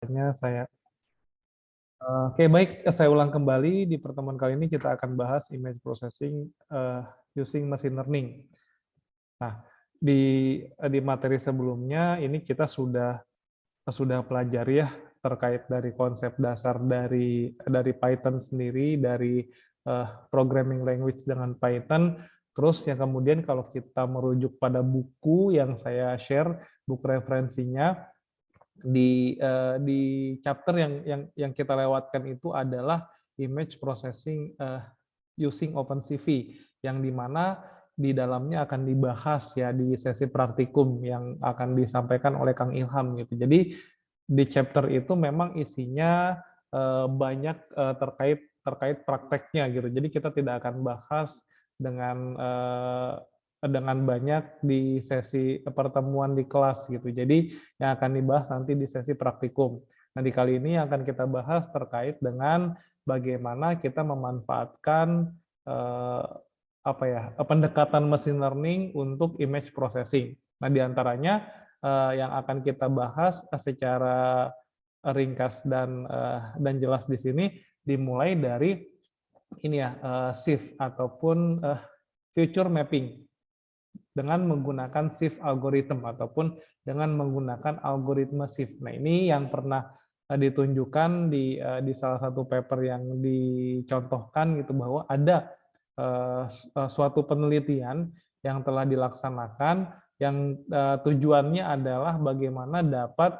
Akhirnya saya Oke, baik, saya ulang kembali. Di pertemuan kali ini kita akan bahas image processing using machine learning. Nah, di materi sebelumnya ini kita sudah pelajari ya terkait dari konsep dasar dari Python sendiri, dari programming language dengan Python. Terus yang kemudian kalau kita merujuk pada buku yang saya share, buku referensinya, di chapter yang kita lewatkan itu adalah image processing using OpenCV, yang dimana di dalamnya akan dibahas ya di sesi praktikum yang akan disampaikan oleh Kang Ilham gitu. Jadi di chapter itu memang isinya banyak terkait prakteknya gitu. Jadi kita tidak akan bahas dengan banyak di sesi pertemuan di kelas gitu. Jadi yang akan dibahas nanti di sesi praktikum. Nah, di kali ini yang akan kita bahas terkait dengan bagaimana kita memanfaatkan pendekatan machine learning untuk image processing. Nah, di antaranya yang akan kita bahas secara ringkas dan jelas di sini dimulai dari ini ya, shift ataupun future mapping dengan menggunakan shift algorithm ataupun dengan menggunakan algoritma shift. Nah, ini yang pernah ditunjukkan di salah satu paper yang dicontohkan gitu, bahwa ada suatu penelitian yang telah dilaksanakan yang tujuannya adalah bagaimana dapat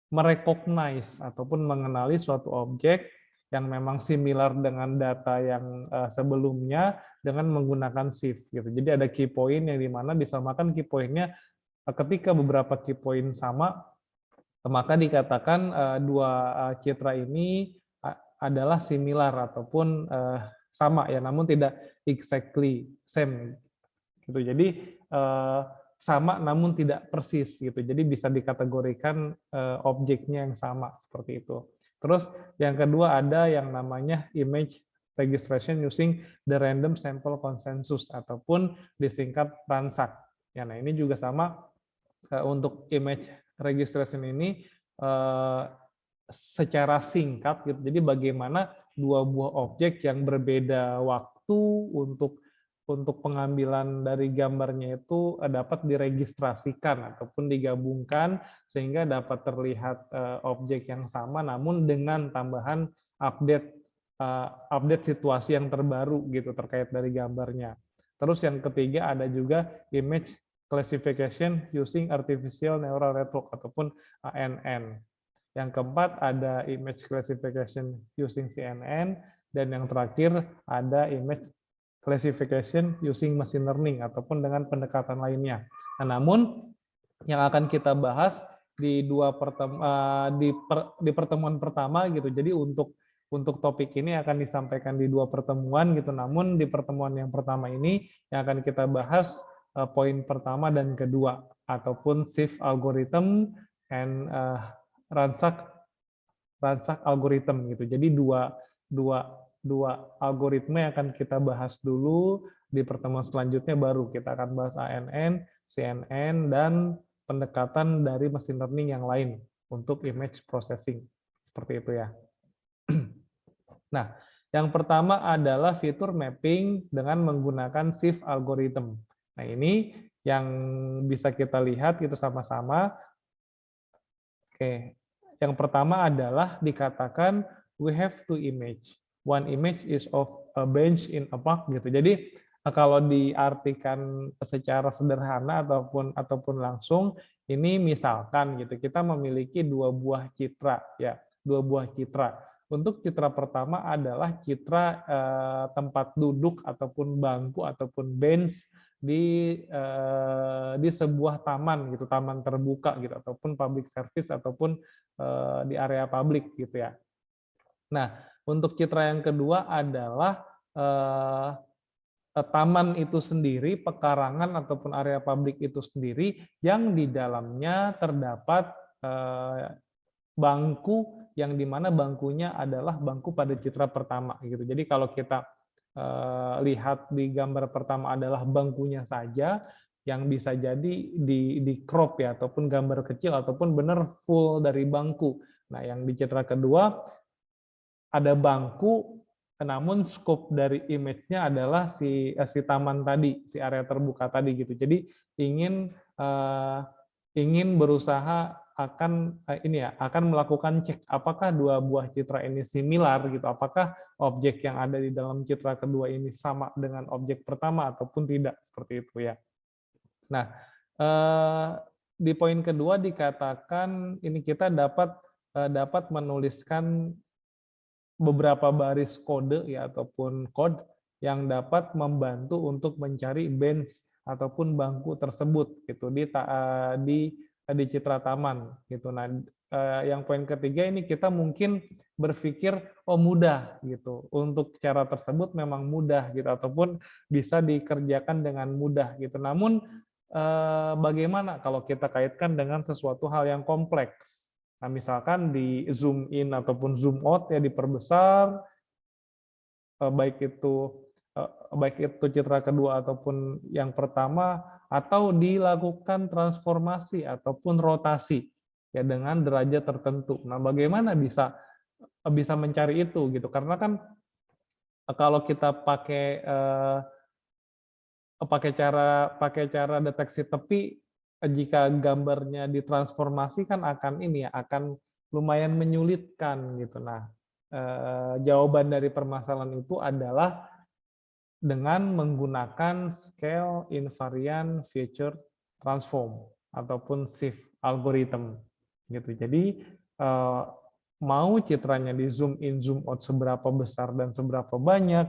merecognize ataupun mengenali suatu objek yang memang similar dengan data yang sebelumnya dengan menggunakan shift gitu. Jadi ada key point yang dimana disamakan key point-nya ketika beberapa key point sama, maka dikatakan dua citra ini adalah similar ataupun sama ya, namun tidak exactly same gitu. Jadi sama namun tidak persis gitu. Jadi bisa dikategorikan objeknya yang sama seperti itu. Terus yang kedua ada yang namanya image registration using the random sample consensus ataupun disingkat RANSAC. Ya, nah ini juga sama untuk image registration ini secara singkat gitu. Jadi bagaimana dua buah objek yang berbeda waktu untuk pengambilan dari gambarnya itu dapat diregistrasikan ataupun digabungkan sehingga dapat terlihat objek yang sama namun dengan tambahan update situasi yang terbaru gitu terkait dari gambarnya. Terus yang ketiga ada juga image classification using artificial neural network ataupun ANN. Yang keempat ada image classification using CNN, dan yang terakhir ada image classification using machine learning ataupun dengan pendekatan lainnya. Nah, namun yang akan kita bahas di pertemuan pertama gitu. Jadi untuk topik ini akan disampaikan di dua pertemuan gitu. Namun di pertemuan yang pertama ini yang akan kita bahas poin pertama dan kedua ataupun shift algorithm and ransack algorithm gitu. Jadi dua algoritma yang akan kita bahas dulu. Di pertemuan selanjutnya baru kita akan bahas ANN, CNN, dan pendekatan dari machine learning yang lain untuk image processing. Seperti itu ya. Nah, yang pertama adalah fitur mapping dengan menggunakan shift algorithm. Nah, ini yang bisa kita lihat itu sama-sama. Oke, yang pertama adalah dikatakan we have two image. One image is of a bench in a park gitu. Jadi kalau diartikan secara sederhana ataupun langsung, ini misalkan gitu kita memiliki dua buah citra ya, dua buah citra. Untuk citra pertama adalah citra tempat duduk ataupun bangku ataupun bench di sebuah taman gitu, taman terbuka gitu ataupun public service ataupun di area publik gitu ya. Nah, untuk citra yang kedua adalah taman itu sendiri, pekarangan ataupun area publik itu sendiri yang di dalamnya terdapat bangku yang dimana bangkunya adalah bangku pada citra pertama gitu. Jadi kalau kita lihat di gambar pertama adalah bangkunya saja, yang bisa jadi di crop ya ataupun gambar kecil ataupun benar full dari bangku. Nah, yang di citra kedua ada bangku, namun scope dari image-nya adalah si taman tadi, si area terbuka tadi gitu. Jadi ingin berusaha akan melakukan cek apakah dua buah citra ini similar gitu, apakah objek yang ada di dalam citra kedua ini sama dengan objek pertama ataupun tidak, seperti itu ya. Nah, di poin kedua dikatakan ini kita dapat menuliskan beberapa baris kode ya ataupun kode yang dapat membantu untuk mencari bench ataupun bangku tersebut gitu di citra taman gitu. Nah, yang poin ketiga ini kita mungkin berpikir oh mudah gitu. Untuk cara tersebut memang mudah gitu ataupun bisa dikerjakan dengan mudah gitu. Namun bagaimana kalau kita kaitkan dengan sesuatu hal yang kompleks? Nah, misalkan di zoom in ataupun zoom out ya diperbesar, baik itu citra kedua ataupun yang pertama, atau dilakukan transformasi ataupun rotasi ya dengan derajat tertentu. Nah, bagaimana bisa mencari itu gitu? Karena kan kalau kita pakai cara deteksi tepi, jika gambarnya ditransformasi kan akan lumayan menyulitkan gitu. Nah, jawaban dari permasalahan itu adalah dengan menggunakan scale invariant feature transform ataupun SIF algorithm gitu. Jadi mau citranya di zoom in zoom out seberapa besar dan seberapa banyak,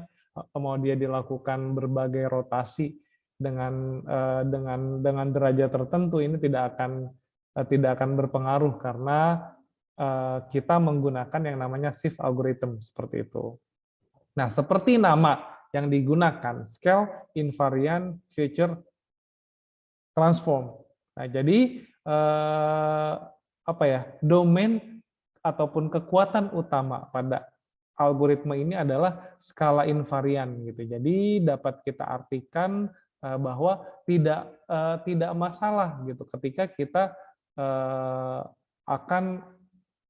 mau dia dilakukan berbagai rotasi dengan derajat tertentu, ini tidak akan berpengaruh karena kita menggunakan yang namanya SIF algorithm seperti itu. Nah, seperti nama yang digunakan, scale invariant feature transform. Nah, jadi domain ataupun kekuatan utama pada algoritma ini adalah skala invarian gitu. Jadi dapat kita artikan bahwa tidak masalah gitu ketika kita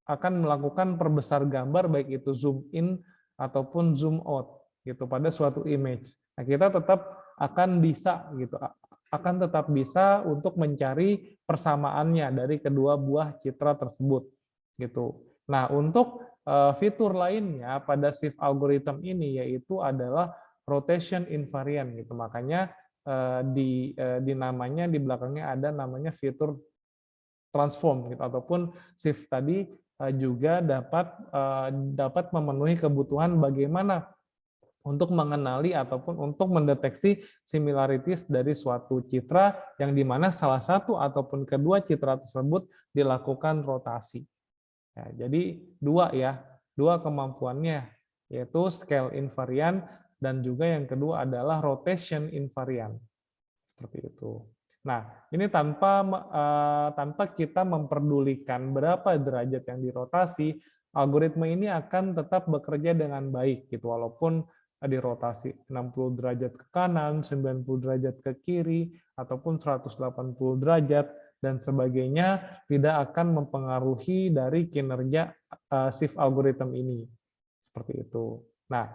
akan melakukan perbesar gambar baik itu zoom in ataupun zoom out gitu pada suatu image. Nah, kita akan tetap bisa untuk mencari persamaannya dari kedua buah citra tersebut gitu. Nah, untuk fitur lainnya pada SIF algorithm ini yaitu adalah rotation invariant gitu. Makanya di namanya di belakangnya ada namanya fitur transform gitu ataupun SIF tadi juga dapat memenuhi kebutuhan bagaimana untuk mengenali ataupun untuk mendeteksi similarities dari suatu citra yang dimana salah satu ataupun kedua citra tersebut dilakukan rotasi. Ya, jadi dua kemampuannya yaitu scale invariant dan juga yang kedua adalah rotation invariant. Seperti itu. Nah, ini tanpa kita memperdulikan berapa derajat yang dirotasi, algoritma ini akan tetap bekerja dengan baik gitu walaupun dirotasi 60 derajat ke kanan, 90 derajat ke kiri ataupun 180 derajat dan sebagainya tidak akan mempengaruhi dari kinerja SIF algorithm ini. Seperti itu. Nah,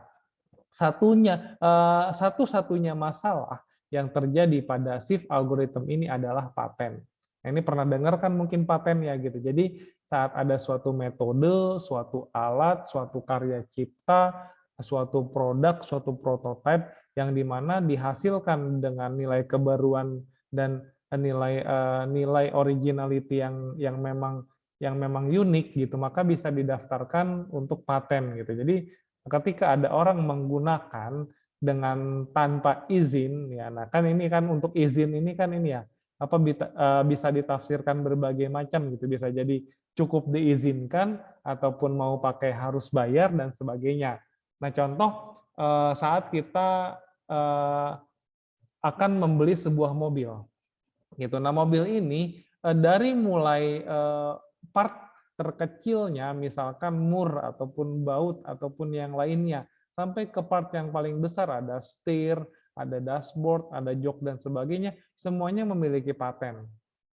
satu-satunya masalah yang terjadi pada SIF algorithm ini adalah paten. Nah, ini pernah dengar kan mungkin paten ya gitu. Jadi saat ada suatu metode, suatu alat, suatu karya cipta, suatu produk, suatu prototipe yang dimana dihasilkan dengan nilai kebaruan dan nilai originality yang memang unik gitu, maka bisa didaftarkan untuk paten gitu. Jadi ketika ada orang menggunakan dengan tanpa izin ya, nah kan ini kan untuk izin ini kan ini ya bisa ditafsirkan berbagai macam gitu, bisa jadi cukup diizinkan ataupun mau pakai harus bayar dan sebagainya. Nah, contoh saat kita akan membeli sebuah mobil gitu. Nah, mobil ini dari mulai part terkecilnya misalkan mur ataupun baut ataupun yang lainnya sampai ke part yang paling besar ada setir, ada dashboard, ada jok dan sebagainya, semuanya memiliki paten.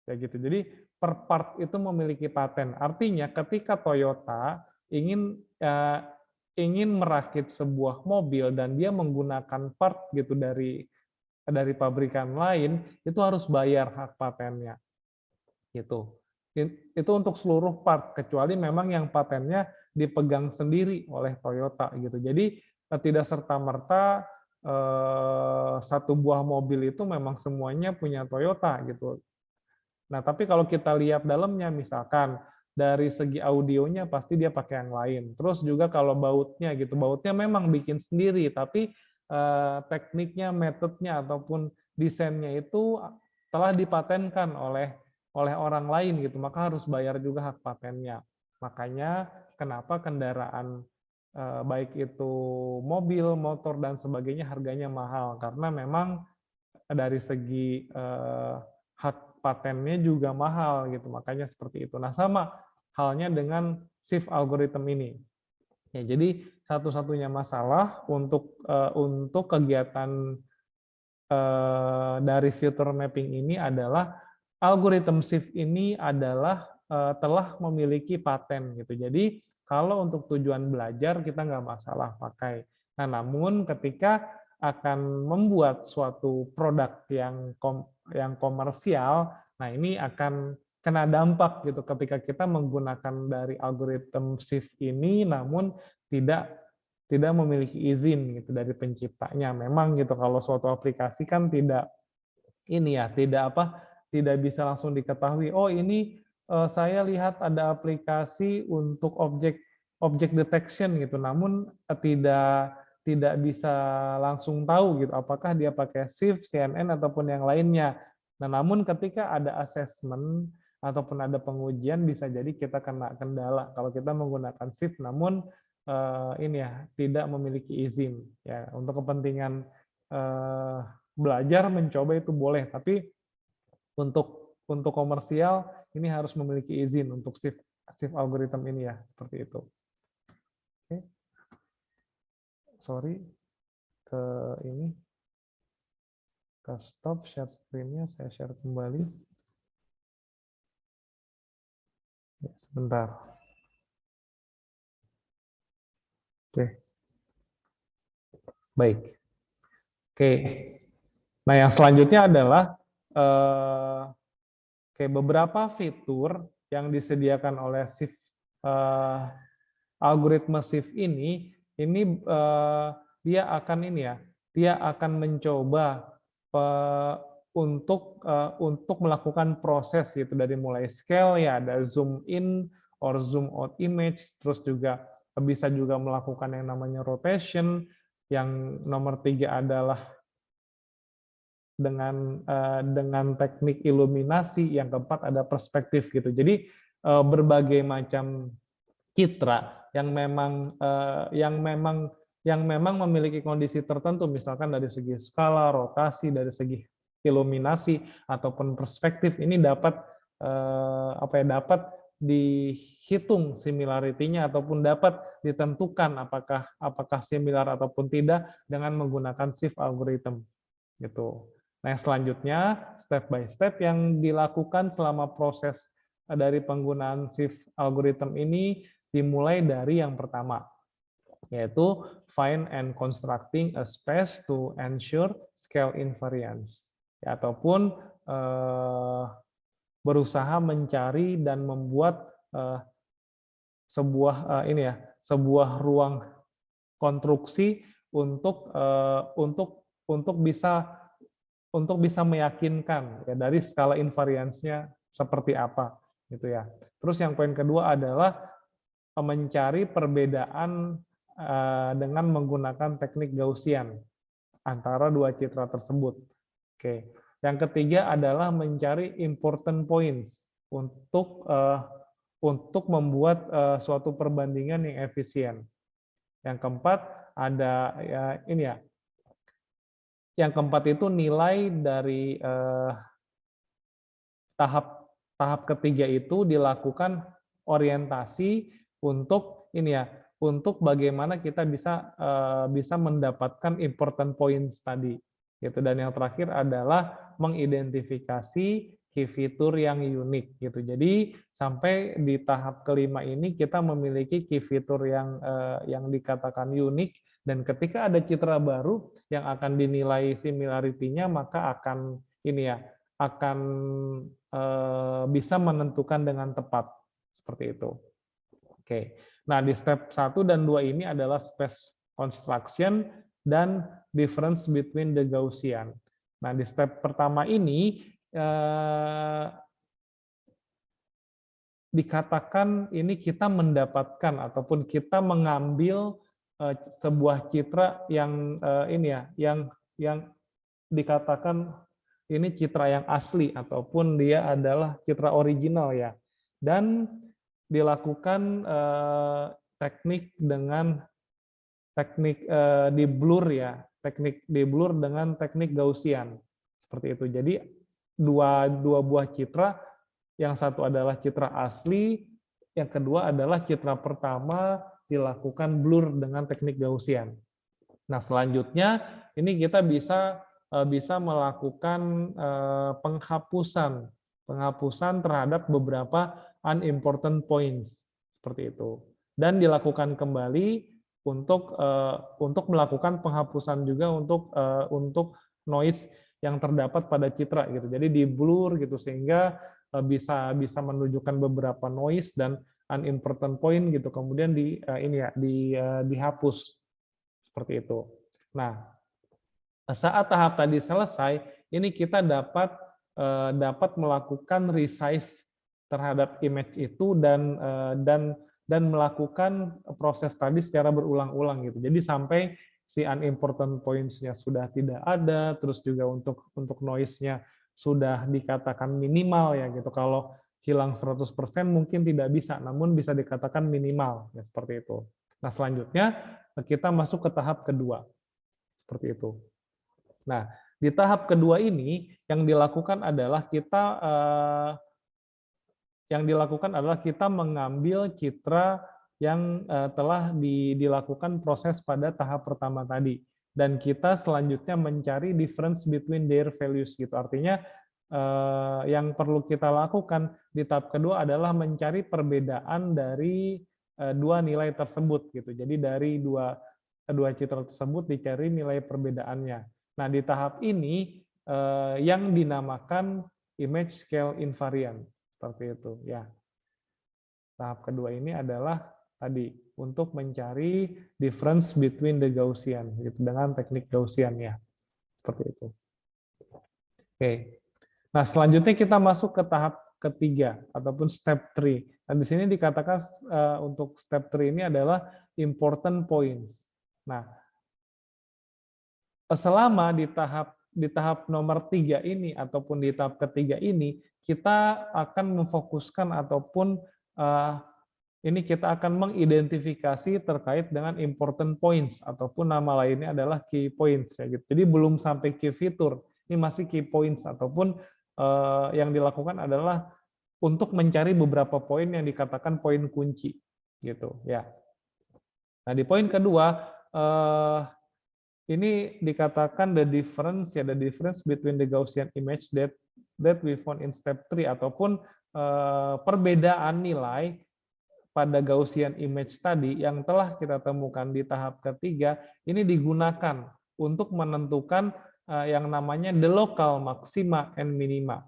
Kayak gitu. Jadi per part itu memiliki paten. Artinya ketika Toyota ingin merakit sebuah mobil dan dia menggunakan part gitu dari pabrikan lain, itu harus bayar hak patennya. Gitu. Itu untuk seluruh part, kecuali memang yang patennya dipegang sendiri oleh Toyota gitu. Jadi tidak serta-merta satu buah mobil itu memang semuanya punya Toyota gitu. Nah, tapi kalau kita lihat dalamnya, misalkan dari segi audionya pasti dia pakai yang lain. Terus juga kalau bautnya gitu, bautnya memang bikin sendiri, tapi tekniknya, metodenya ataupun desainnya itu telah dipatenkan oleh orang lain gitu, maka harus bayar juga hak patennya. Makanya kenapa kendaraan baik itu mobil, motor dan sebagainya harganya mahal, karena memang dari segi hak patennya juga mahal gitu, makanya seperti itu. Nah, sama halnya dengan shift algorithm ini. Ya, jadi satu-satunya masalah untuk kegiatan dari future mapping ini adalah algoritma shift ini adalah telah memiliki paten gitu. Jadi kalau untuk tujuan belajar kita nggak masalah pakai. Nah, namun ketika akan membuat suatu produk yang komersial, nah ini akan kena dampak gitu ketika kita menggunakan dari algoritma shift ini, namun tidak memiliki izin gitu dari penciptanya. Memang gitu kalau suatu aplikasi kan tidak tidak bisa langsung diketahui. Oh, ini saya lihat ada aplikasi untuk objek detection gitu. Namun tidak bisa langsung tahu gitu apakah dia pakai Shift, CNN ataupun yang lainnya. Nah, namun ketika ada assessment ataupun ada pengujian bisa jadi kita kena kendala kalau kita menggunakan Shift namun tidak memiliki izin ya. Untuk kepentingan belajar mencoba itu boleh, tapi untuk komersial ini harus memiliki izin untuk shift algorithm ini ya, seperti itu. Oke. Sorry ke ini ke stop share screen-nya, saya share kembali. Ya, sebentar. Oke. Baik. Oke. Nah, yang selanjutnya adalah beberapa fitur yang disediakan oleh shift algoritma shift ini dia akan mencoba untuk melakukan proses gitu dari mulai scale ya, ada zoom in or zoom out image, terus juga bisa juga melakukan yang namanya rotation, yang nomor 3 adalah dengan teknik iluminasi, yang keempat ada perspektif gitu. Jadi berbagai macam citra yang memang memiliki kondisi tertentu, misalkan dari segi skala, rotasi, dari segi iluminasi ataupun perspektif, ini dapat dapat dihitung similarity-nya ataupun dapat ditentukan apakah similar ataupun tidak dengan menggunakan shift algorithm gitu. Nah, selanjutnya step by step yang dilakukan selama proses dari penggunaan shift algorithm ini dimulai dari yang pertama, yaitu find and constructing a space to ensure scale invariance, ya, ataupun berusaha mencari dan membuat sebuah ruang konstruksi untuk bisa meyakinkan ya dari skala invariance-nya seperti apa gitu ya. Terus yang poin kedua adalah mencari perbedaan dengan menggunakan teknik Gaussian antara dua citra tersebut. Oke. Yang ketiga adalah mencari important points untuk membuat suatu perbandingan yang efisien. Yang keempat ada yang keempat itu nilai dari tahap ketiga itu dilakukan orientasi untuk untuk bagaimana kita bisa mendapatkan important points tadi gitu. Dan yang terakhir adalah mengidentifikasi key fitur yang unik gitu. Jadi sampai di tahap kelima ini kita memiliki key fitur yang dikatakan unik, dan ketika ada citra baru yang akan dinilai similarity-nya, maka akan ini ya, akan bisa menentukan dengan tepat seperti itu. Oke. Nah, di step 1 dan 2 ini adalah space construction dan difference between the Gaussian. Nah, di step pertama ini dikatakan ini kita mendapatkan ataupun kita mengambil sebuah citra yang ini ya, yang dikatakan ini citra yang asli ataupun dia adalah citra original ya. Dan dilakukan teknik dengan teknik di blur ya, teknik di blur dengan teknik Gaussian seperti itu. Jadi dua buah citra, yang satu adalah citra asli, yang kedua adalah citra pertama dilakukan blur dengan teknik Gaussian. Nah, selanjutnya ini kita bisa melakukan penghapusan terhadap beberapa unimportant points seperti itu, dan dilakukan kembali untuk melakukan penghapusan juga untuk noise yang terdapat pada citra gitu. Jadi di blur gitu sehingga bisa menunjukkan beberapa noise dan unimportant point gitu, kemudian dihapus seperti itu. Nah, saat tahap tadi selesai, ini kita dapat melakukan resize terhadap image itu dan melakukan proses tadi secara berulang-ulang gitu. Jadi sampai si unimportant points-nya sudah tidak ada, terus juga untuk noise-nya sudah dikatakan minimal ya gitu. Kalau hilang 100% mungkin tidak bisa, namun bisa dikatakan minimal ya, seperti itu. Nah, selanjutnya kita masuk ke tahap kedua. Seperti itu. Nah, di tahap kedua ini yang dilakukan adalah kita mengambil citra yang telah dilakukan proses pada tahap pertama tadi, dan kita selanjutnya mencari difference between their values gitu. Artinya yang perlu kita lakukan di tahap kedua adalah mencari perbedaan dari dua nilai tersebut gitu. Jadi dari dua citra tersebut dicari nilai perbedaannya. Nah, di tahap ini yang dinamakan image scale invariant seperti itu ya. Tahap kedua ini adalah tadi untuk mencari difference between the Gaussian gitu, dengan teknik Gaussian ya. Seperti itu. Oke. Nah, selanjutnya kita masuk ke tahap ketiga ataupun step 3. Nah, di sini dikatakan untuk step 3 ini adalah important points. Nah, selama di tahap nomor 3 ini ataupun di tahap ketiga ini, kita akan memfokuskan ataupun ini kita akan mengidentifikasi terkait dengan important points ataupun nama lainnya adalah key points ya gitu. Jadi belum sampai key fitur, ini masih key points ataupun yang dilakukan adalah untuk mencari beberapa poin yang dikatakan poin kunci gitu ya. Nah, di poin kedua ini dikatakan the difference between the Gaussian image that we found in step 3 ataupun perbedaan nilai pada Gaussian image tadi yang telah kita temukan di tahap ketiga ini digunakan untuk menentukan yang namanya the local maxima and minima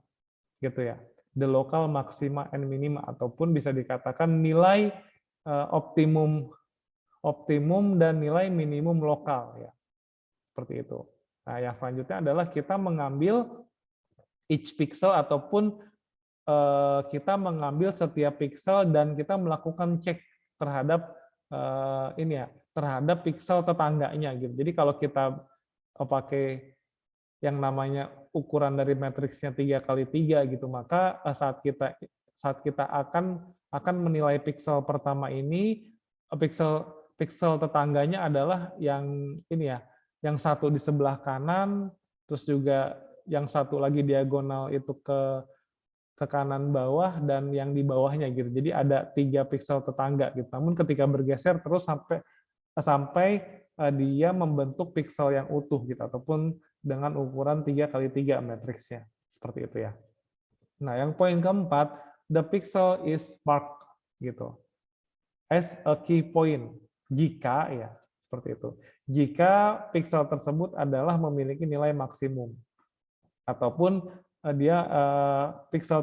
gitu ya. The local maxima and minima ataupun bisa dikatakan nilai optimum dan nilai minimum lokal ya. Seperti itu. Nah, yang selanjutnya adalah kita mengambil each pixel ataupun kita mengambil setiap pixel dan kita melakukan cek terhadap terhadap pixel tetangganya gitu. Jadi kalau kita pakai yang namanya ukuran dari matriksnya 3x3 gitu, maka saat kita akan menilai pixel pertama ini, pixel tetangganya adalah yang ini ya, yang satu di sebelah kanan, terus juga yang satu lagi diagonal itu ke kanan bawah dan yang di bawahnya gitu. Jadi ada 3 pixel tetangga gitu. Namun ketika bergeser terus sampai dia membentuk pixel yang utuh gitu ataupun dengan ukuran 3x3 matriksnya. Seperti itu ya. Nah, yang poin keempat, the pixel is marked gitu as a key point. Jika ya seperti itu. Jika pixel tersebut adalah memiliki nilai maksimum ataupun pixel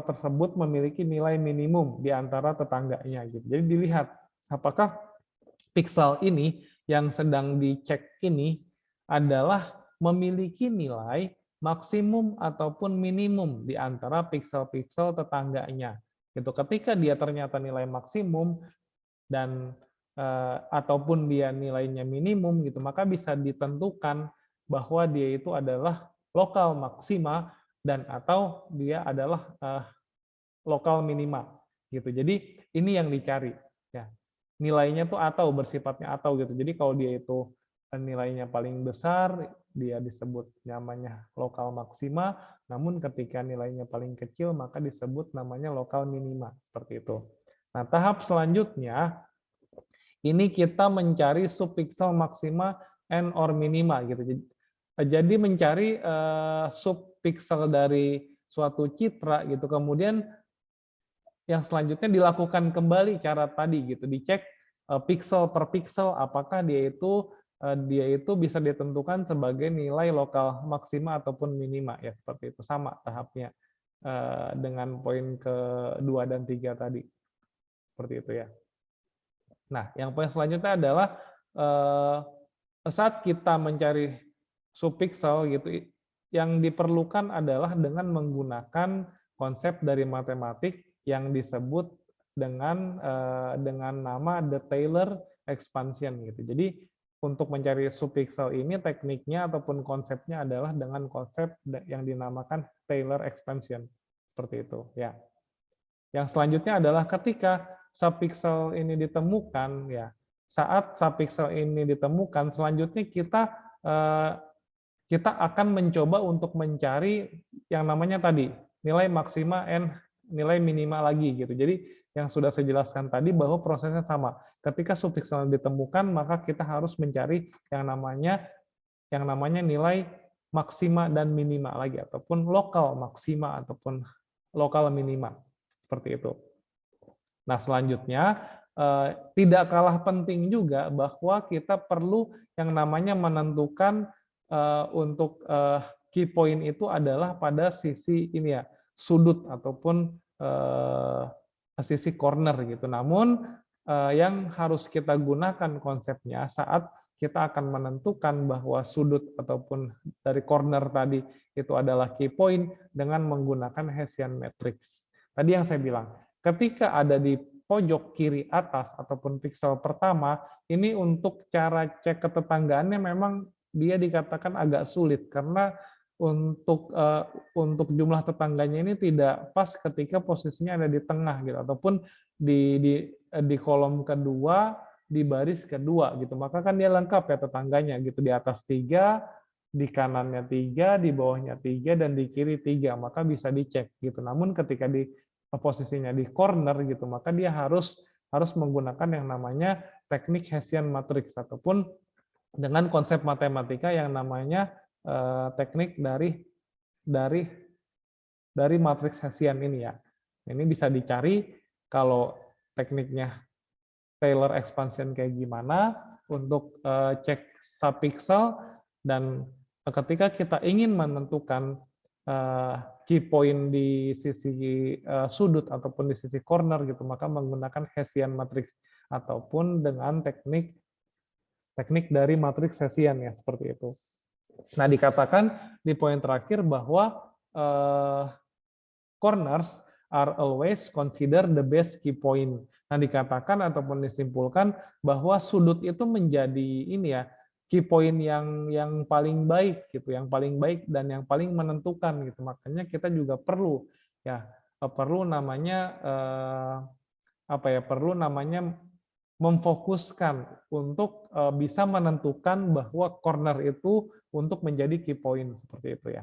tersebut memiliki nilai minimum di antara tetangganya gitu. Jadi dilihat apakah pixel ini yang sedang dicek ini adalah memiliki nilai maksimum ataupun minimum di antara pixel-pixel tetangganya. Gitu. Ketika dia ternyata nilai maksimum dan ataupun dia nilainya minimum gitu, maka bisa ditentukan bahwa dia itu adalah lokal maksima dan atau dia adalah lokal minima gitu. Jadi ini yang dicari ya. Nilainya tuh atau bersifatnya atau gitu. Jadi kalau dia itu nilainya paling besar, dia disebut namanya lokal maksima, namun ketika nilainya paling kecil maka disebut namanya lokal minima, seperti itu. Nah, tahap selanjutnya ini kita mencari subpixel maksima and or minima gitu. Jadi mencari subpixel dari suatu citra gitu. Kemudian yang selanjutnya dilakukan kembali cara tadi gitu, dicek pixel per pixel apakah dia itu bisa ditentukan sebagai nilai lokal maksima ataupun minima ya, seperti itu, sama tahapnya dengan poin kedua dan tiga tadi, seperti itu ya. Nah, yang poin selanjutnya adalah saat kita mencari subpixel gitu, yang diperlukan adalah dengan menggunakan konsep dari matematik yang disebut dengan nama the Taylor expansion gitu. Jadi untuk mencari subpixel ini tekniknya ataupun konsepnya adalah dengan konsep yang dinamakan Taylor expansion, seperti itu ya. Yang selanjutnya adalah ketika subpixel ini ditemukan ya. Saat subpixel ini ditemukan, selanjutnya kita akan mencoba untuk mencari yang namanya tadi nilai maksima and nilai minima lagi gitu. Jadi yang sudah saya jelaskan tadi bahwa prosesnya sama. Ketika subpixel ditemukan, maka kita harus mencari yang namanya nilai maksima dan minima lagi ataupun lokal maksima ataupun lokal minima. Seperti itu. Nah, selanjutnya tidak kalah penting juga bahwa kita perlu yang namanya menentukan untuk key point itu adalah pada sisi ini ya, sudut ataupun sisi corner gitu. Namun yang harus kita gunakan konsepnya saat kita akan menentukan bahwa sudut ataupun dari corner tadi itu adalah key point dengan menggunakan Hessian matrix. Tadi yang saya bilang, ketika ada di pojok kiri atas ataupun pixel pertama, ini untuk cara cek ketetanggaannya memang dia dikatakan agak sulit karena untuk jumlah tetangganya ini tidak pas ketika posisinya ada di tengah gitu ataupun di kolom kedua di baris kedua gitu, maka kan dia lengkap ya tetangganya gitu, di atas 3, di kanannya 3, di bawahnya 3, dan di kiri 3, maka bisa dicek gitu. Namun ketika di posisinya di corner gitu, maka dia harus menggunakan yang namanya teknik Hessian matrix ataupun dengan konsep matematika yang namanya teknik dari matriks Hessian ini ya. Ini bisa dicari kalau tekniknya Taylor expansion kayak gimana untuk cek subpixel, dan ketika kita ingin menentukan key point di sisi sudut ataupun di sisi corner gitu, maka menggunakan Hessian matrix ataupun dengan teknik dari matriks Hessian ya, seperti itu. Nah, dikatakan di poin terakhir bahwa corners are always consider the best key point. Nah, dikatakan ataupun disimpulkan bahwa sudut itu menjadi ini ya, key point yang paling baik gitu, yang paling baik dan yang paling menentukan gitu. Makanya kita juga perlu namanya memfokuskan untuk bisa menentukan bahwa corner itu untuk menjadi key point, seperti itu ya.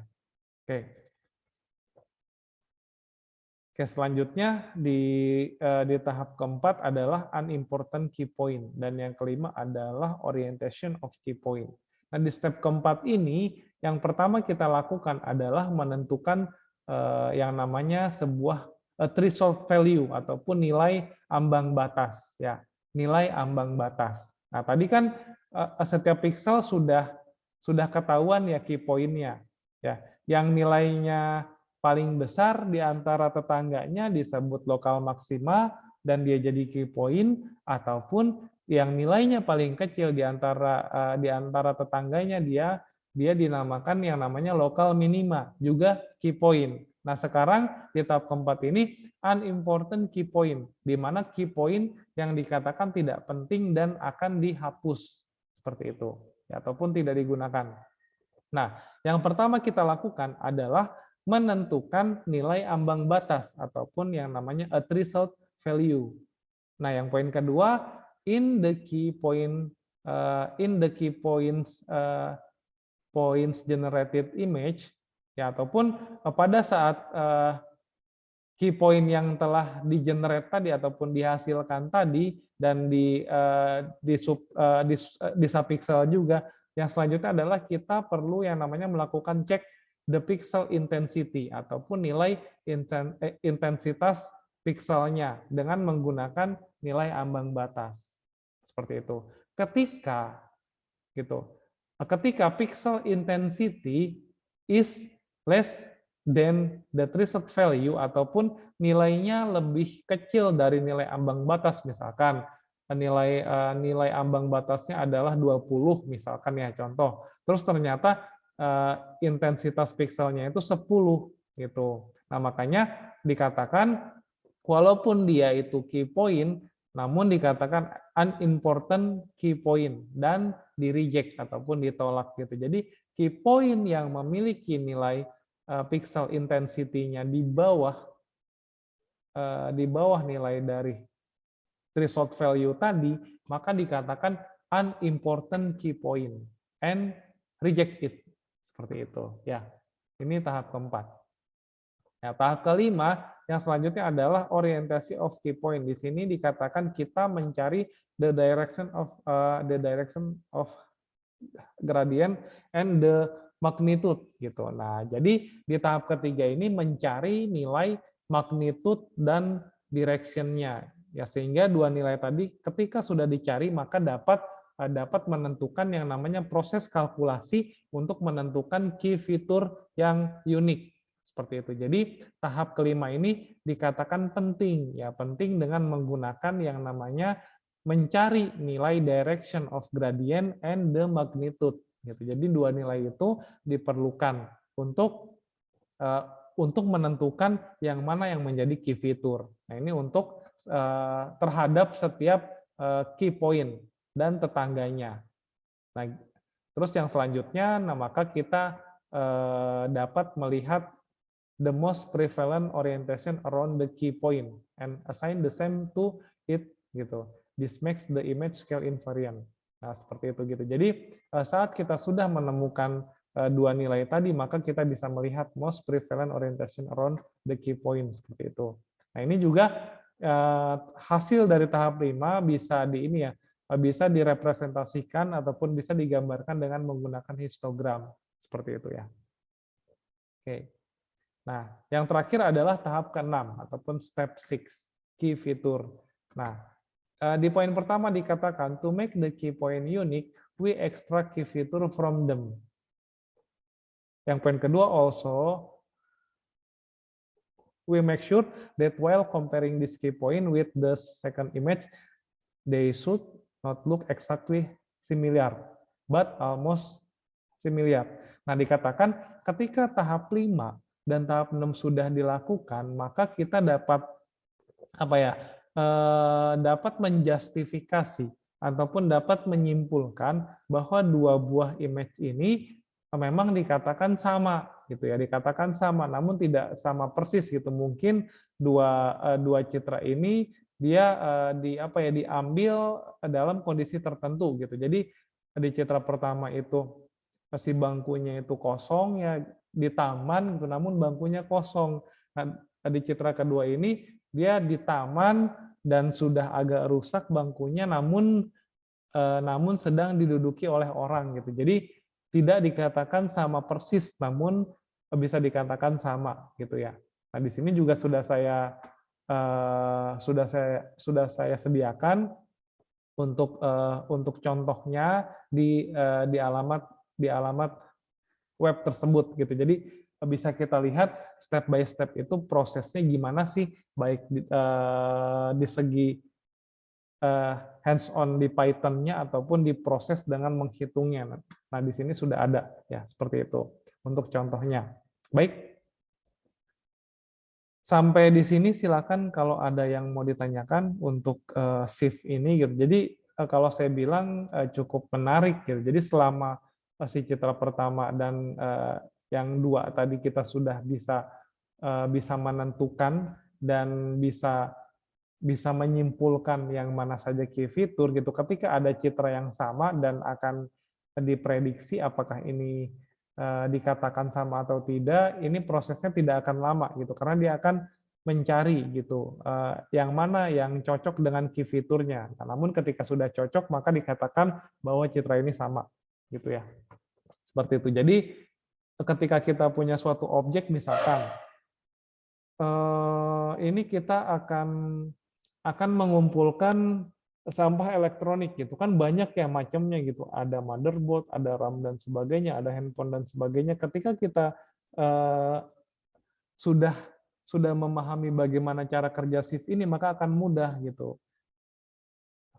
Oke, selanjutnya di tahap keempat adalah unimportant key point, dan yang kelima adalah orientation of key point. Nah, di step keempat ini Yang pertama kita lakukan adalah menentukan yang namanya sebuah threshold value ataupun nilai ambang batas ya, nilai ambang batas. Nah, tadi kan setiap pixel sudah ketahuan ya key point-nya ya. Yang nilainya paling besar di antara tetangganya disebut lokal maksima dan dia jadi key point, ataupun yang nilainya paling kecil di antara tetangganya dia dinamakan yang namanya lokal minima, juga key point. Nah, sekarang di tahap keempat ini unimportant key point, di mana key point yang dikatakan tidak penting dan akan dihapus seperti itu, ya, ataupun tidak digunakan. Nah, yang pertama kita lakukan adalah menentukan nilai ambang batas ataupun yang namanya a threshold value. Nah, yang poin kedua, in the key points generated image, ya, ataupun pada saat key point yang telah di-generate tadi ataupun dihasilkan tadi dan di subpixel juga, yang selanjutnya adalah kita perlu yang namanya melakukan cek the pixel intensity ataupun nilai intensitas pixelnya dengan menggunakan nilai ambang batas. Seperti itu. Ketika pixel intensity is less than the threshold value ataupun nilainya lebih kecil dari nilai ambang batas, misalkan nilai ambang batasnya adalah 20 misalkan ya, contoh. Terus ternyata intensitas pixelnya itu 10 gitu. Nah, makanya dikatakan walaupun dia itu key point, namun dikatakan unimportant key point dan di-reject ataupun ditolak gitu. Jadi key point yang memiliki nilai pixel intensity-nya di bawah nilai dari threshold value tadi, maka dikatakan unimportant key point and reject it. Seperti itu ya. Ini tahap keempat. Ya, tahap kelima yang selanjutnya adalah orientasi of key point. Di sini dikatakan kita mencari the direction of gradient and the magnitude gitu. Nah, jadi di tahap ketiga ini mencari nilai magnitude dan direction-nya. Ya, sehingga dua nilai tadi ketika sudah dicari maka dapat menentukan yang namanya proses kalkulasi untuk menentukan key fitur yang unik. Seperti itu. Jadi tahap kelima ini dikatakan penting, ya, penting dengan menggunakan yang namanya mencari nilai direction of gradient and the magnitude. Gitu. Jadi dua nilai itu diperlukan untuk menentukan yang mana yang menjadi key fitur. Nah, ini untuk terhadap setiap key point dan tetangganya. Nah, terus yang selanjutnya, nah maka kita dapat melihat the most prevalent orientation around the key point and assign the same to it gitu. This makes the image scale invariant. Nah, seperti itu gitu. Jadi saat kita sudah menemukan dua nilai tadi, maka kita bisa melihat most prevalent orientation around the key point seperti itu. Nah, ini juga hasil dari tahap 5 bisa bisa direpresentasikan ataupun bisa digambarkan dengan menggunakan histogram seperti itu ya. Oke. Nah, yang terakhir adalah tahap ke-6 ataupun step 6, key fitur. Nah, di poin pertama dikatakan to make the key point unique, we extract key feature from them. Yang poin kedua also we make sure that while comparing this key point with the second image, they should not look exactly similar, but almost similar. Nah, dikatakan ketika tahap 5 dan tahap 6 sudah dilakukan, maka kita dapat dapat menjustifikasi ataupun dapat menyimpulkan bahwa dua buah image ini memang dikatakan sama gitu ya, dikatakan sama namun tidak sama persis gitu. Mungkin dua citra ini dia diambil dalam kondisi tertentu gitu. Jadi di citra pertama itu si bangkunya itu kosong ya, di taman gitu, namun bangkunya kosong. Nah, di citra kedua ini dia di taman dan sudah agak rusak bangkunya, namun sedang diduduki oleh orang gitu. Jadi tidak dikatakan sama persis, namun bisa dikatakan sama gitu ya. Nah, di sini juga sudah saya sediakan untuk contohnya di alamat web tersebut gitu. Jadi bisa kita lihat step by step itu prosesnya gimana sih, baik di segi hands on di Python-nya ataupun diproses dengan menghitungnya. Nah, di sini sudah ada ya seperti itu untuk contohnya. Baik. Sampai di sini silakan kalau ada yang mau ditanyakan untuk shift ini gitu. Jadi kalau saya bilang cukup menarik gitu. Jadi selama si citra pertama dan yang dua tadi kita sudah bisa menentukan dan bisa menyimpulkan yang mana saja key fitur gitu. Ketika ada citra yang sama dan akan diprediksi apakah ini dikatakan sama atau tidak, ini prosesnya tidak akan lama gitu, karena dia akan mencari gitu yang mana yang cocok dengan key fiturnya. Nah, namun ketika sudah cocok maka dikatakan bahwa citra ini sama gitu ya. Seperti itu. Jadi ketika kita punya suatu objek misalkan ini kita akan mengumpulkan sampah elektronik gitu kan, banyak ya macamnya gitu, ada motherboard, ada RAM dan sebagainya, ada handphone dan sebagainya. Ketika kita sudah memahami bagaimana cara kerja shift ini, maka akan mudah gitu.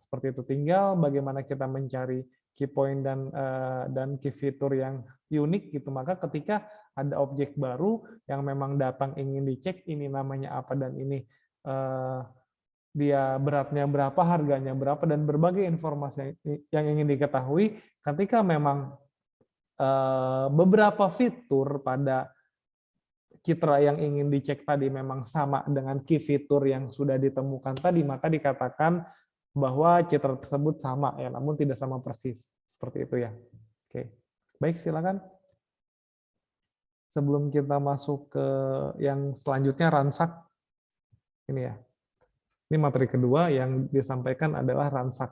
Seperti itu. Tinggal bagaimana kita mencari key point dan key fitur yang unik gitu. Maka ketika ada objek baru yang memang datang ingin dicek ini namanya apa dan ini dia beratnya berapa, harganya berapa, dan berbagai informasi yang ingin diketahui. Ketika memang beberapa fitur pada citra yang ingin dicek tadi memang sama dengan key fitur yang sudah ditemukan tadi, maka dikatakan bahwa citra tersebut sama ya, namun tidak sama persis. Seperti itu ya. Oke. Baik, silakan. Sebelum kita masuk ke yang selanjutnya, ransak. Ini ya. Ini materi kedua yang disampaikan adalah ransak.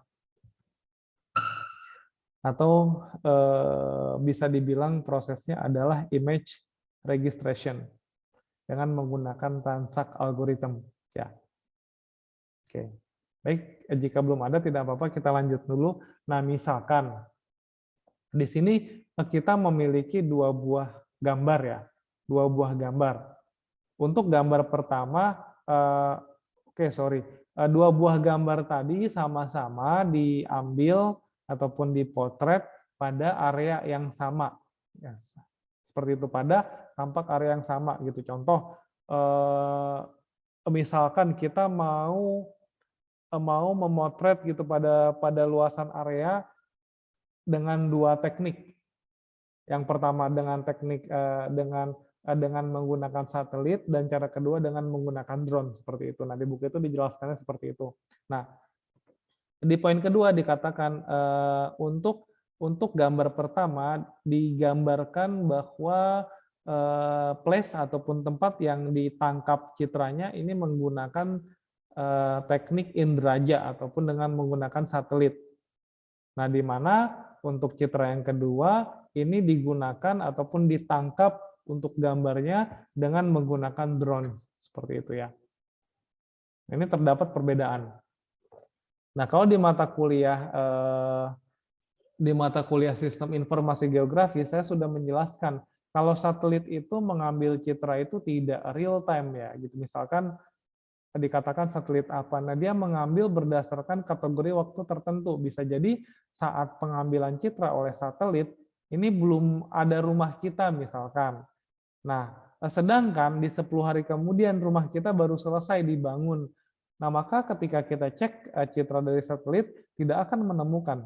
Atau bisa dibilang prosesnya adalah image registration dengan menggunakan ransak algorithm. Ya. Oke. Baik, jika belum ada tidak apa-apa, kita lanjut dulu. Nah, misalkan di sini kita memiliki dua buah gambar ya. Dua buah gambar. Untuk gambar pertama dua buah gambar tadi sama-sama diambil ataupun dipotret pada area yang sama. Ya, seperti itu, pada tampak area yang sama gitu. Contoh, misalkan kita mau memotret gitu pada luasan area dengan dua teknik. Yang pertama dengan teknik dengan menggunakan satelit, dan cara kedua dengan menggunakan drone, seperti itu. Nah, di buku itu dijelaskannya seperti itu. Nah, di poin kedua dikatakan untuk gambar pertama digambarkan bahwa place ataupun tempat yang ditangkap citranya ini menggunakan teknik indraja ataupun dengan menggunakan satelit. Nah, di mana untuk citra yang kedua ini digunakan ataupun ditangkap untuk gambarnya dengan menggunakan drone, seperti itu ya. Ini terdapat perbedaan. Nah, kalau di mata kuliah sistem informasi geografi, saya sudah menjelaskan kalau satelit itu mengambil citra itu tidak real time ya, gitu. Misalkan dikatakan satelit apa, nah dia mengambil berdasarkan kategori waktu tertentu. Bisa jadi saat pengambilan citra oleh satelit ini belum ada rumah kita misalkan. Nah, sedangkan di 10 hari kemudian rumah kita baru selesai dibangun. Nah, maka ketika kita cek citra dari satelit tidak akan menemukan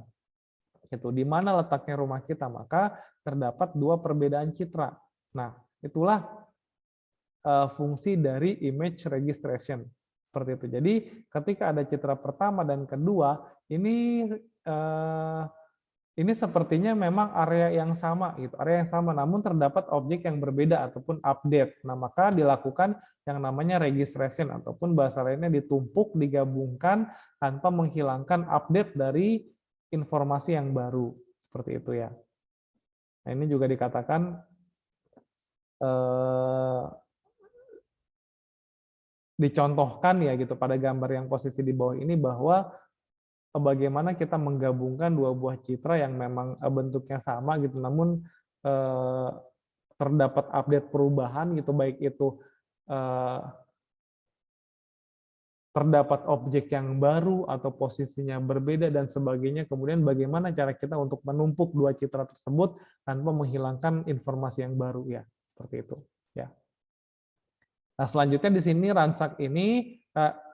itu di mana letaknya rumah kita, maka terdapat dua perbedaan citra. Nah, itulah fungsi dari image registration. Seperti itu. Jadi, ketika ada citra pertama dan kedua, ini sepertinya memang area yang sama gitu, area yang sama, namun terdapat objek yang berbeda ataupun update. Nah, maka dilakukan yang namanya registration ataupun bahasa lainnya ditumpuk, digabungkan tanpa menghilangkan update dari informasi yang baru. Seperti itu ya. Nah, ini juga dikatakan dicontohkan ya gitu pada gambar yang posisi di bawah ini bahwa bagaimana kita menggabungkan dua buah citra yang memang bentuknya sama gitu, namun terdapat update perubahan gitu, baik itu terdapat objek yang baru atau posisinya berbeda dan sebagainya. Kemudian bagaimana cara kita untuk menumpuk dua citra tersebut tanpa menghilangkan informasi yang baru ya, seperti itu ya. Nah, selanjutnya di sini ransak ini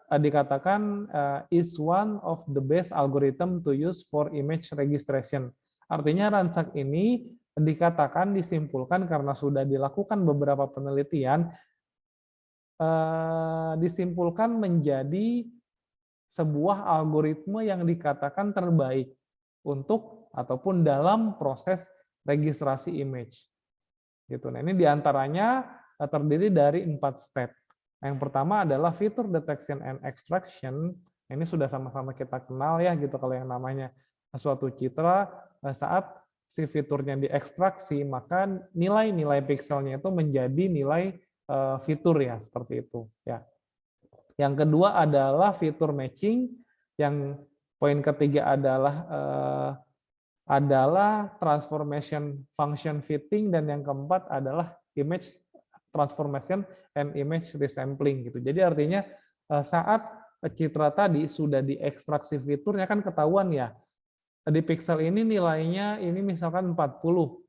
dikatakan is one of the best algorithm to use for image registration. Artinya ransak ini dikatakan disimpulkan karena sudah dilakukan beberapa penelitian, disimpulkan menjadi sebuah algoritma yang dikatakan terbaik untuk ataupun dalam proses registrasi image. Gitu. Nah, ini diantaranya terdiri dari 4 step. Yang pertama adalah fitur detection and extraction. Ini sudah sama-sama kita kenal ya gitu kalau yang namanya suatu citra saat si fiturnya diekstraksi maka nilai-nilai pixelnya itu menjadi nilai fitur ya, seperti itu ya. Yang kedua adalah fitur matching, yang poin ketiga adalah transformation function fitting, dan yang keempat adalah image transformation and image resampling gitu. Jadi artinya saat citra tadi sudah diekstraksi fiturnya kan ketahuan ya, di pixel ini nilainya ini misalkan 40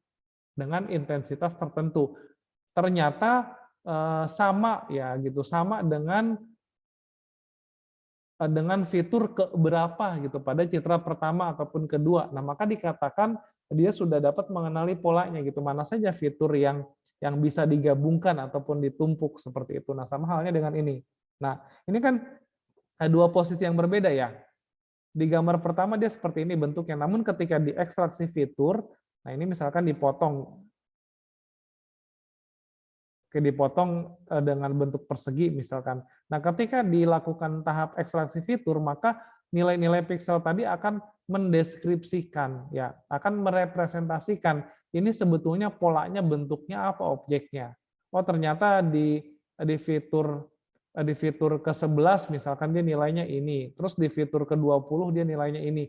dengan intensitas tertentu. Ternyata sama ya gitu, sama dengan fitur keberapa gitu pada citra pertama ataupun kedua. Nah, maka dikatakan dia sudah dapat mengenali polanya gitu, mana saja fitur yang bisa digabungkan ataupun ditumpuk seperti itu. Nah, sama halnya dengan ini. Nah, ini kan dua posisi yang berbeda ya. Di gambar pertama dia seperti ini bentuknya, namun ketika diekstraksi fitur, nah ini misalkan dipotong dengan bentuk persegi misalkan. Nah, ketika dilakukan tahap ekstraksi fitur, maka nilai-nilai pixel tadi akan mendeskripsikan, ya, akan merepresentasikan ini sebetulnya polanya, bentuknya apa, objeknya. Oh, ternyata di fitur ke-11 misalkan dia nilainya ini, terus di fitur ke-20 dia nilainya ini.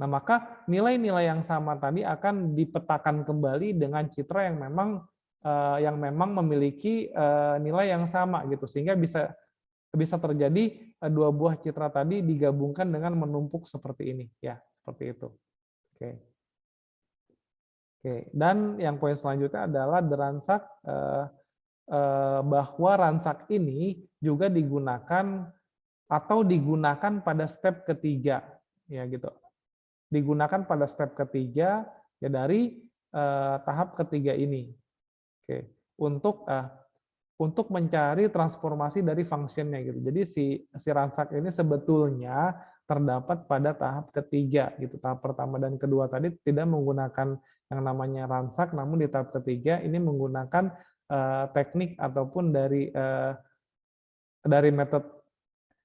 Nah, maka nilai-nilai yang sama tadi akan dipetakan kembali dengan citra yang memang memiliki nilai yang sama gitu, sehingga bisa terjadi dua buah citra tadi digabungkan dengan menumpuk seperti ini ya, seperti itu. Oke. Dan yang poin selanjutnya adalah ransak, bahwa ransak ini juga digunakan pada step ketiga ya gitu. Digunakan pada step ketiga ya dari tahap ketiga ini. Oke, untuk mencari transformasi dari functionnya gitu. Jadi si ransak ini sebetulnya terdapat pada tahap ketiga gitu. Tahap pertama dan kedua tadi tidak menggunakan yang namanya ransak, namun di tahap ketiga ini menggunakan teknik ataupun dari metode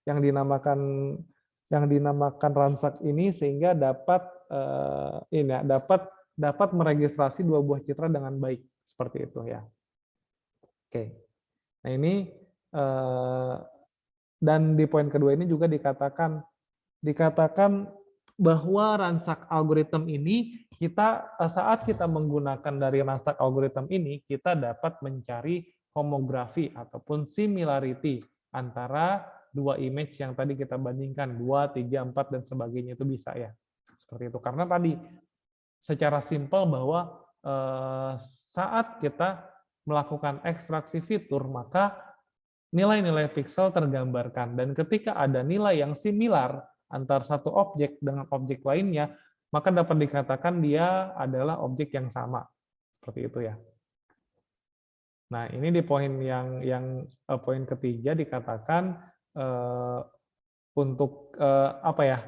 yang dinamakan ransak ini, sehingga dapat meregistrasi dua buah citra dengan baik. Seperti itu ya. Oke. Nah, ini dan di poin kedua ini juga dikatakan bahwa ransak algoritma ini saat kita menggunakan dari ransak algoritma ini kita dapat mencari homografi ataupun similarity antara dua image yang tadi kita bandingkan 2, 3, 4 dan sebagainya, itu bisa ya. Seperti itu. Karena tadi secara simpel bahwa saat kita melakukan ekstraksi fitur, maka nilai-nilai pixel tergambarkan. Dan ketika ada nilai yang similar antara satu objek dengan objek lainnya, maka dapat dikatakan dia adalah objek yang sama. Seperti itu ya. Nah, ini di poin poin ketiga dikatakan untuk apa ya?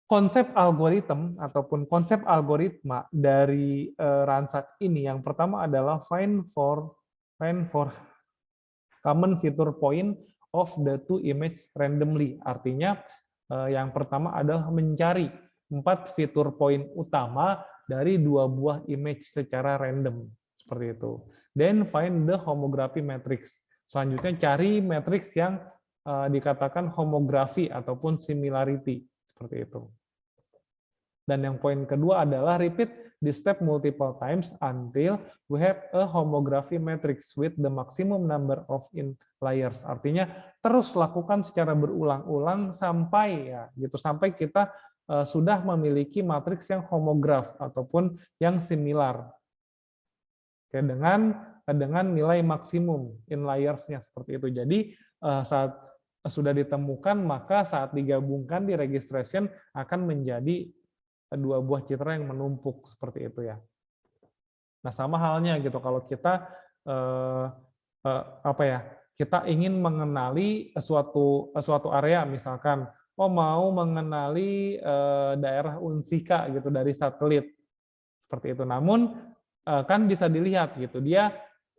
Konsep algoritma ataupun konsep algoritma dari ransak ini, yang pertama adalah find for common feature point of the two image randomly. Artinya yang pertama adalah mencari 4 fitur poin utama dari dua buah image secara random, seperti itu. Then find the homography matrix. Selanjutnya cari matriks yang dikatakan homografi ataupun similarity, seperti itu. Dan yang poin kedua adalah repeat this step multiple times until we have a homography matrix with the maximum number of layers. Artinya terus lakukan secara berulang-ulang sampai ya gitu, sampai kita sudah memiliki matriks yang homograf ataupun yang similar. Oke, dengan nilai maksimum in layers-nya seperti itu. Jadi saat sudah ditemukan, maka saat digabungkan di registration akan menjadi dua buah citra yang menumpuk seperti itu ya. Nah, sama halnya gitu kalau kita apa ya? Kita ingin mengenali suatu area, misalkan mau mengenali daerah Unsika gitu dari satelit. Seperti itu. Namun kan bisa dilihat gitu.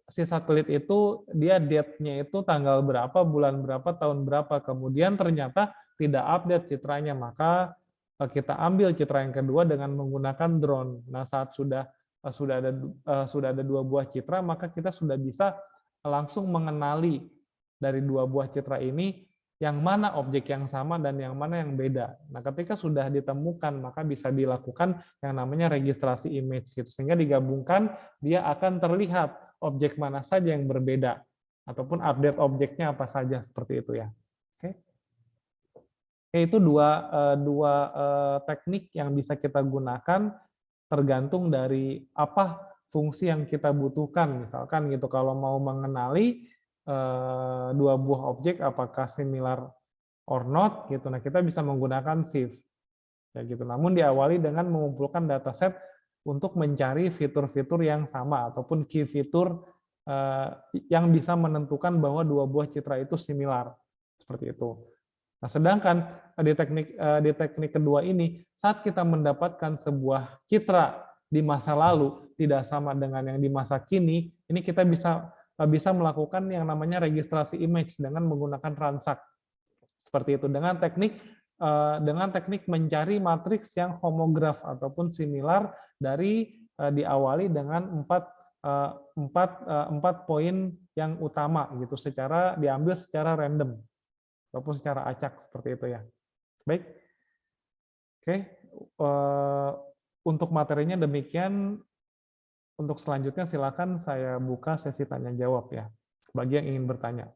Si satelit itu dia date-nya itu tanggal berapa, bulan berapa, tahun berapa. Kemudian ternyata tidak update citranya, maka kita ambil citra yang kedua dengan menggunakan drone. Nah, saat sudah ada dua buah citra, maka kita sudah bisa langsung mengenali dari dua buah citra ini yang mana objek yang sama dan yang mana yang beda. Nah, ketika sudah ditemukan, maka bisa dilakukan yang namanya registrasi image gitu. Sehingga digabungkan dia akan terlihat objek mana saja yang berbeda ataupun update objeknya apa saja seperti itu ya. Oke. Itu dua teknik yang bisa kita gunakan tergantung dari apa fungsi yang kita butuhkan. Misalkan gitu kalau mau mengenali dua buah objek apakah similar or not gitu. Nah, kita bisa menggunakan sieve ya gitu. Namun diawali dengan mengumpulkan dataset untuk mencari fitur-fitur yang sama ataupun key fitur yang bisa menentukan bahwa dua buah citra itu similar seperti itu. Nah, sedangkan di teknik kedua ini, saat kita mendapatkan sebuah citra di masa lalu tidak sama dengan yang di masa kini, ini kita bisa melakukan yang namanya registrasi image dengan menggunakan transact. Seperti itu dengan teknik mencari matriks yang homograf ataupun similar dari diawali dengan empat poin yang utama gitu, diambil secara random ataupun secara acak seperti itu ya. Baik. Oke, untuk materinya demikian. Untuk selanjutnya silakan saya buka sesi tanya jawab ya, bagi yang ingin bertanya.